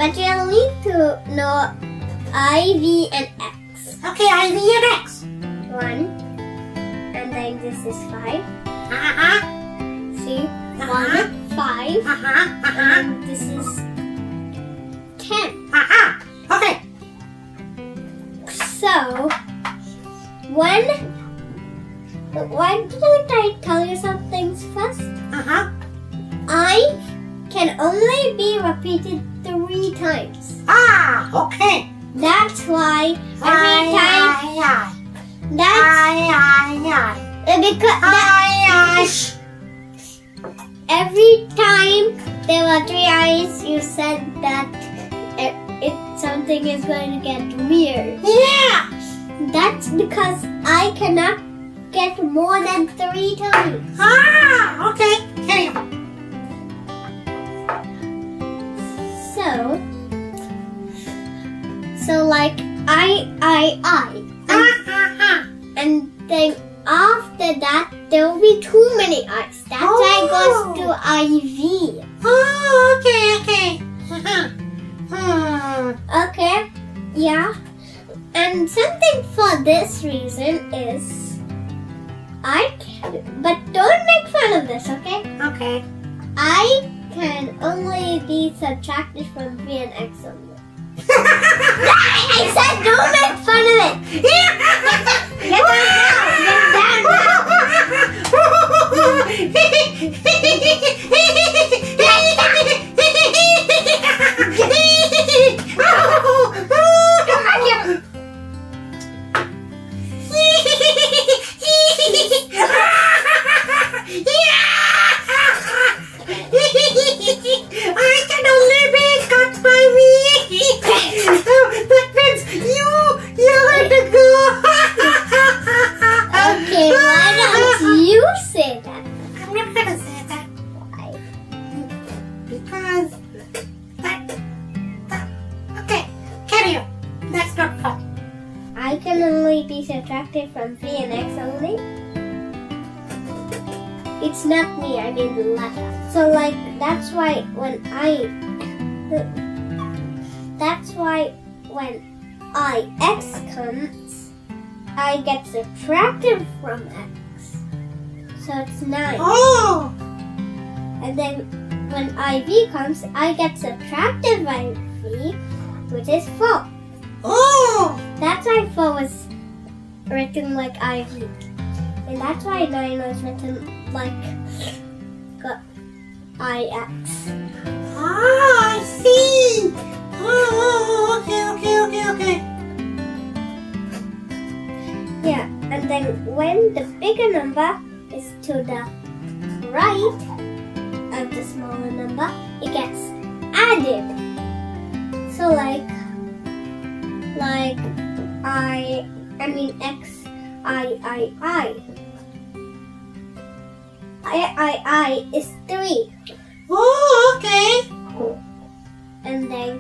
but you'll need to know I, V, and X. Okay, I, V, and X. 1, and then this is 5. See? 1, 5, and this is 10. Okay. So, why didn't I tell you some things first? I can only be repeated 3 times. Okay. That's why every time. Because every time there were 3 eyes, you said that something is going to get weird. Yeah. That's because I cannot get more than 3 times. Okay. Carry on. So like I. And then after that, there will be too many I's. That's why it goes to IV. Okay. Okay, yeah. And something for this reason is, but don't make fun of this, okay? Okay. I can only be subtracted from V and X only. I said don't make fun of it! Get down I can only be cut by me. That means you're going to go. Okay, why don't you say that? I'm not going to say that. Why? Because okay, carry on. That's not fun. I can only be subtracted from V and X only. It's not me, I mean the letter. So like, that's why when X comes, I get subtracted from X. So it's 9. Oh! And then when IV comes, I get subtracted by V, which is 4. Oh! That's why 4 was written like IV. And that's why 9 was written like IX. I see! Oh, okay. Yeah, and then when the bigger number is to the right of the smaller number, it gets added. So like X, I is 3. Oh, okay. And then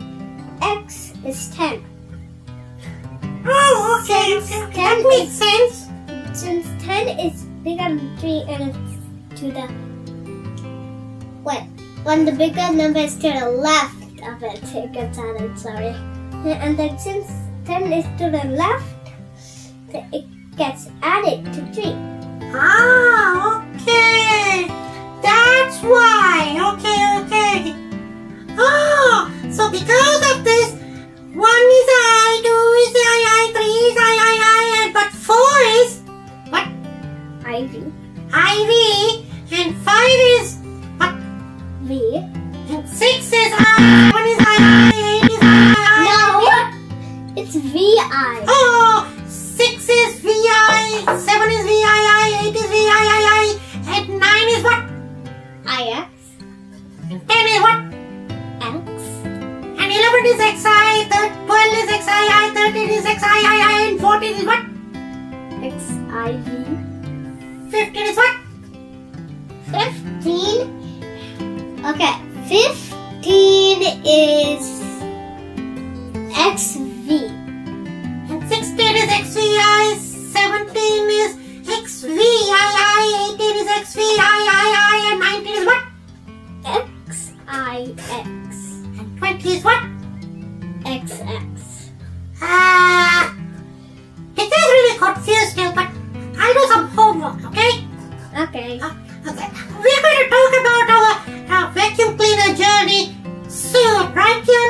X is 10. Oh, okay. That makes sense. Since 10 is bigger than 3 and it's to the... when the bigger number is to the left of it, it gets added, sorry. And then since 10 is to the left, it gets added to 3. Okay. That's why. Okay. Oh, so because of this, 1 is I, 2 is I, 3 is I, but 4 is what? IV. IV, and 5 is what? V. And 6 is I, 1 is I, 8 is I. No! It's VI. Oh, 6 is VI, 7 is VII, 8 is VII, and 9 is what? IX. And 10 is what? X. And 11 is XI, 12 is XII, 13 is XII, and 14 is what? XIV. 15 is what? 15. Okay, 15 is XV. And 16 is XVI, 17 is XVII, 18 is XVII, and 19 is what? XIX. And 20 is what? Okay.